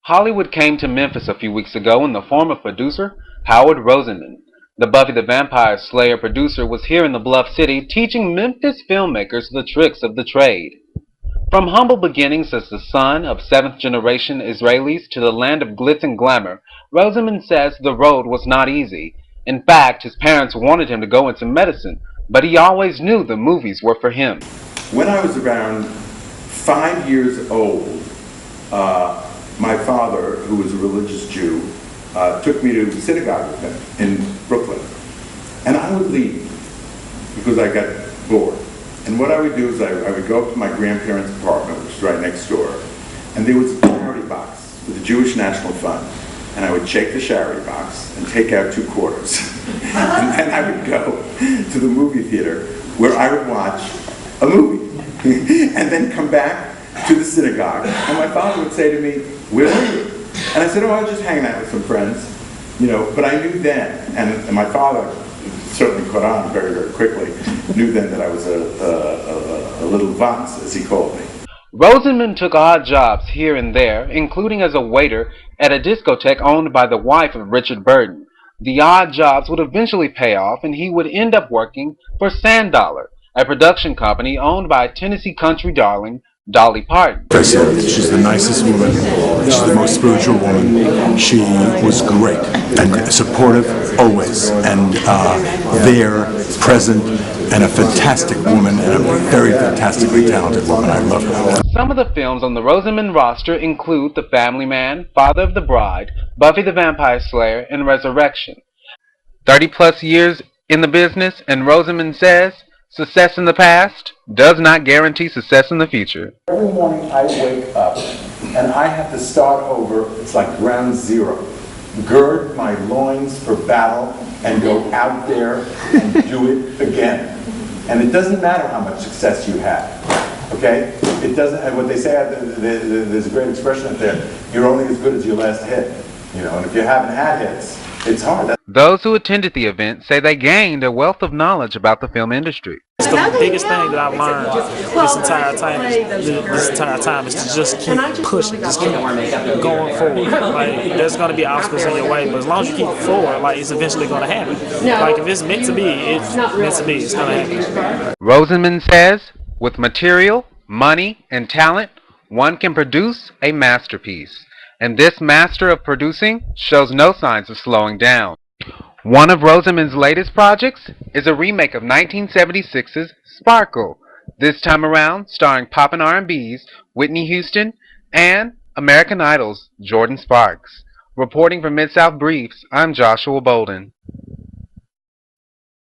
Hollywood came to Memphis a few weeks ago in the form of producer Howard Rosenman. The Buffy the Vampire Slayer producer was here in the Bluff City teaching Memphis filmmakers the tricks of the trade. From humble beginnings as the son of seventh-generation Israelis to the land of glitz and glamour, Rosenman says the road was not easy. In fact, his parents wanted him to go into medicine, but he always knew the movies were for him. When I was around 5 years old, my father, who was a religious Jew, took me to synagogue with him in Brooklyn. And I would leave because I got bored. And what I would do is I would go up to my grandparents' apartment, which is right next door, and there was a charity box with the Jewish National Fund. And I would shake the charity box and take out 2 quarters. And then I would go to the movie theater where I would watch a movie. And then come back to the synagogue. And my father would say to me, "Where were you?" And I said, "Oh, I was just hanging out with some friends." But I knew then, and my father certainly caught on very, very quickly, knew then that I was a little Vance, as he called me. Rosenman took odd jobs here and there, including as a waiter at a discotheque owned by the wife of Richard Burton. The odd jobs would eventually pay off, and he would end up working for Sand Dollar, a production company owned by Tennessee country darling Dolly Parton. She's the nicest woman. She's the most spiritual woman. She was great and supportive always, and there, present, and a fantastic woman, and a very fantastically talented woman. I love her. Some of the films on the Rosenman roster include The Family Man, Father of the Bride, Buffy the Vampire Slayer, and Resurrection. 30-plus years in the business, and Rosenman says, success in the past does not guarantee success in the future. Every morning I wake up and I have to start over. It's like ground zero. Gird my loins for battle and go out there and do it again. And it doesn't matter how much success you have. Okay? It doesn't, and what they say, there's a great expression out there, you're only as good as your last hit. And if you haven't had hits, it's hard. Those who attended the event say they gained a wealth of knowledge about the film industry. It's the biggest thing that I've learned this entire time is to just keep pushing, just keep going forward. Like, there's going to be obstacles in your way, but as long as you keep forward, like, it's eventually going to happen. Like, if it's meant to be, it's meant to be. It's going to happen. Rosenman says, with material, money, and talent, one can produce a masterpiece. And this master of producing shows no signs of slowing down. One of Rosenman's latest projects is a remake of 1976's Sparkle, this time around starring poppin' R&B's Whitney Houston and American Idol's Jordan Sparks. Reporting from Mid-South Briefs, I'm Joshua Bolden.